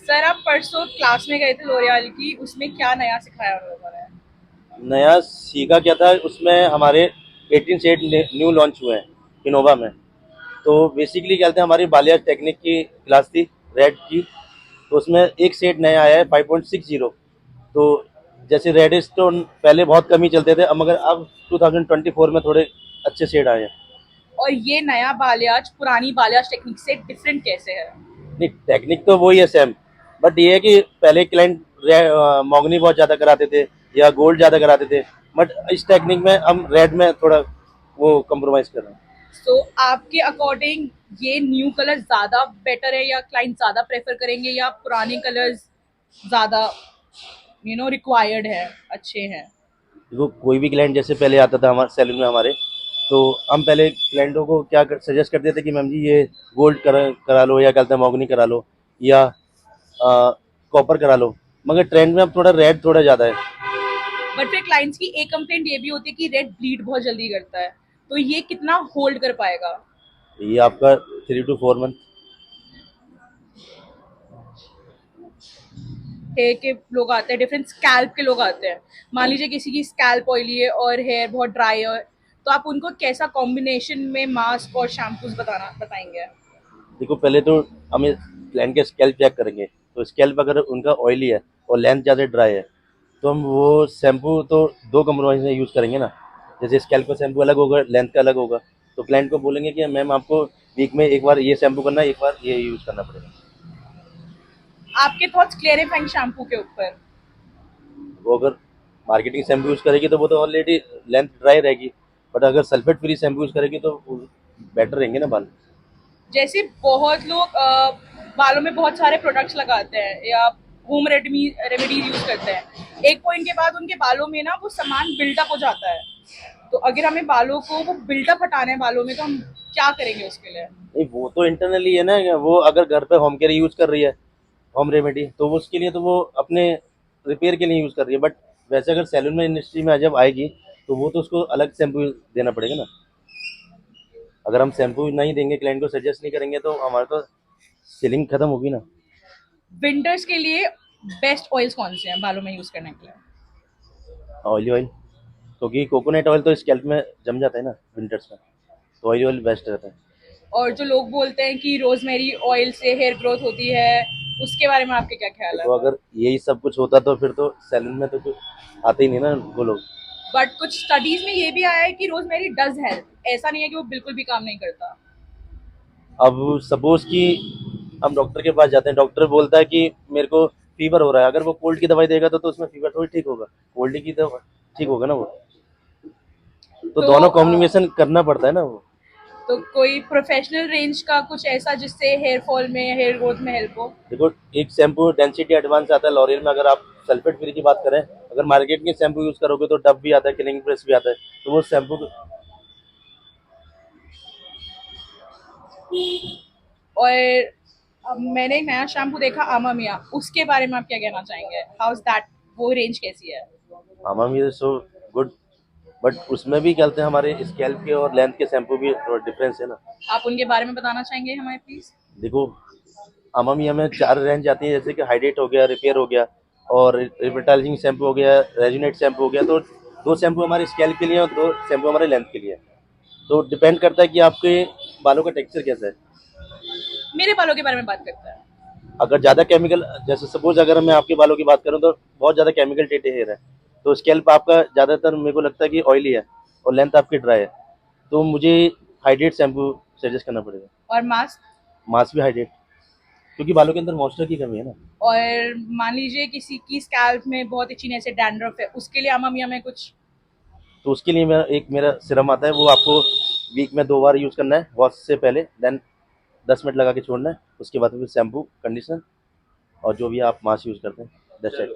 Sir आप परसों class में गए थे लोरियल की, उसमें क्या नया सिखाया उन लोगों ने? नया सीखा क्या था उसमें हमारे 18 सेट न्यू लॉन्च हुए हैं इनोवा में। तो बेसिकली क्या था, हमारी बालियाज टेक्निक की क्लास थी रेड की। तो उसमें एक सेट नया आया है 5.60। तो जैसे रेडिस तो पहले बहुत कम ही चलते थे, अब मगर अब 2024 में थोड़े अच्छे सेट आए हैं। और ये नया बालियाज पुरानी बालियाज टेक्निक से डिफरेंट कैसे है? नहीं, टेक्निक तो वही है सेम, बट ये है कि पहले क्लाइंट मोगनी बहुत ज़्यादा कराते थे या गोल्ड ज़्यादा कराते थे, बट इस टेक्निक में हम रेड में थोड़ा वो कम्प्रोमाइज़ कर रहे हैं। तो आपके अकॉर्डिंग ये न्यू कलर ज्यादा बेटर है, या क्लाइंट ज्यादा प्रेफर करेंगे, या पुराने कलर्स ज्यादा रिक्वायर्ड है, अच्छे हैं? देखो, कोई भी क्लाइंट जैसे पहले आता था हमारे सैलून में हमारे, तो हम पहले क्लाइंटों को क्या सजेस्ट करते थे कि मैम जी ये गोल्ड करा लो, या कहते हैं मोगनी करा लो, या कॉपर करा लो। मगर ट्रेंड में अब थोड़ा रेड थोड़ा ज़्यादा है। बट फिर क्लाइंट्स की एक कंप्लेंट ये भी होती है कि रेड ब्लीड बहुत जल्दी करता है, तो ये कितना होल्ड कर पाएगा? ये आपका 3 to 4 मंथ। हेयर के लोग आते हैं, डिफरेंट स्कैल्प के लोग आते हैं। मान लीजिए किसी की स्कैल्प ऑयली है और हेयर बहुत ड्राई है, तो आप उनको कैसा कॉम्बिनेशन में मास्क और शैम्पूस बताना बताएंगे? देखो, पहले तो हमें क्लाइंट के स्कैल्प चेक करेंगे। तो स्कैल्प अगर उनका ऑयली है और लेंथ ज़्यादा ड्राई है, तो हम वो शैम्पू तो दो कंप्रोमाइज में यूज़ करेंगे ना। जैसे स्कैल्प का शैम्पू अलग होगा, लेंथ का अलग होगा। तो क्लाइंट को बोलेंगे कि मैम आपको वीक में एक बार ये शैम्पू करना है, एक बार ये यूज़ करना पड़ेगा। आपके थॉट्स क्लेरिफाइंग शैम्पू के ऊपर? वो अगर मार्केटिंग शैम्पू यूज़ करेगी तो वो तो ऑलरेडी लेंथ ड्राई रहेगी, बट अगर सल्फेट फ्री शैम्पू यूज़ करेगी तो बेटर रहेंगे ना बाल। जैसे बहुत लोग बालों में बहुत सारे प्रोडक्ट्स लगाते हैं या होम रेमेडीज यूज करते हैं, एक पॉइंट के बाद उनके बालों में ना वो सामान बिल्टअप हो जाता है। तो अगर हमें बालों को वो बिल्टअप हटाना है बालों में, तो हम क्या करेंगे उसके लिए? नहीं, वो तो इंटरनली है ना। वो अगर घर पे होम केयर यूज़ कर रही है, होम रेमेडी, तो वो उसके लिए तो वो अपने रिपेयर के लिए यूज़ कर रही है। बट वैसे अगर सैलून में इंडस्ट्री में जब आएगी, तो वो तो उसको अलग शैम्पू देना पड़ेगा ना। अगर हम शैम्पू नहीं देंगे, क्लाइंट को सजेस्ट नहीं करेंगे, तो हमारा तो सेलिंग खत्म होगी ना। विंटर्स के लिए बेस्ट ऑयल्स कौन से हैं बालों में यूज करने के लिए? ऑयली ऑयल, क्योंकि कोकोनट ऑयल तो स्कैल्प में जम जाता है ना विंटर्स में। तो ऑयली ऑयल बेस्ट रहता है। और जो लोग बोलते हैं कि रोजमेरी ऑयल से हेयर ग्रोथ होती है, उसके बारे में आपके क्या ख्याल है? देखो, अगर यही सब कुछ होता तो फिर तो सैलून में तो कुछ आते ही नहीं ना वो लोग। बट कुछ स्टडीज में ये भी आया है कि रोजमेरी डज हेल्प, ऐसा नहीं है कि वो बिल्कुल भी काम नहीं करता। अब सपोज कि हम डॉक्टर के पास जाते हैं, डॉक्टर बोलता है कि मेरे को फीवर हो रहा है। अगर वो कोल्ड की दवाई देगा तो उसमें फीवर थोड़ी ठीक होगा, कोल्ड की दवा ठीक होगा ना वो। तो तो दोनों कॉम्बिनेशन करना पड़ता है ना वो। तो कोई प्रोफेशनल रेंज का कुछ ऐसा जिससे हेयर फॉल में, हेयर ग्रोथ में हेल्प हो? देखो, एक शैम्पू डेंसिटी एडवांस आता है लॉरियल में। अगर आप सल्फेट फ्री की बात करें, अगर मार्केट के शैम्पू यूज करोगे तो डब भी आता है, क्लीनिंग प्रेस भी आता है। तो वो शैम्पू और अब मैंने एक नया शैम्पू देखा आमा मिया, उसके बारे में आप क्या कहना चाहेंगे? How is that? वो रेंज कैसी है? हमाम ये सो गुड, बट उसमें भी क्या कहते हैं, हमारे स्कैल्प के और लेंथ के शैम्पू भी थोड़ा डिफरेंस है ना। आप उनके बारे में बताना चाहेंगे हमें प्लीज? देखो, अमामिया में 4 रेंज आती है, जैसे कि हाइड्रेट हो गया, रिपेयर हो गया, और रिविटालिजिंग शैम्पू हो गया, रेजुनेट शैम्पू हो गया। तो 2 शैम्पू हमारे स्कैल्प के लिए और 2 शैम्पू हमारे लेंथ के लिए है। तो डिपेंड करता है कि आपके बालों का टेक्सचर कैसा है। मेरे बालों के बारे में बात करता है। अगर ज़्यादा केमिकल, जैसे सपोज अगर मैं आपके बालों की बात करूँ तो बहुत ज़्यादा केमिकल टेटे हेयर है। तो स्कैल्प आपका ज़्यादातर मेरे को लगता है कि ऑयली है, और लेंथ आपकी ड्राई है। तो मुझे हाइड्रेट शैम्पू सजेस्ट करना पड़ेगा। और मास्क? मास्क भी हाइड्रेट, क्योंकि बालों के अंदर मॉइस्चर की कमी है ना। और मान लीजिए किसी की स्कैल्प में बहुत इचीनेस है, डैंड्रफ है, उसके लिए आमा मिया में कुछ? तो उसके लिए मेरा सिरम आता है, वो आपको वीक में 2 बार यूज़ करना है वॉश से पहले। देन 10 मिनट लगा के छोड़ना है। उसके बाद फिर शैम्पू, कंडीशनर, और जो भी आप मास्क यूज़ करते हैं, दैट्स इट।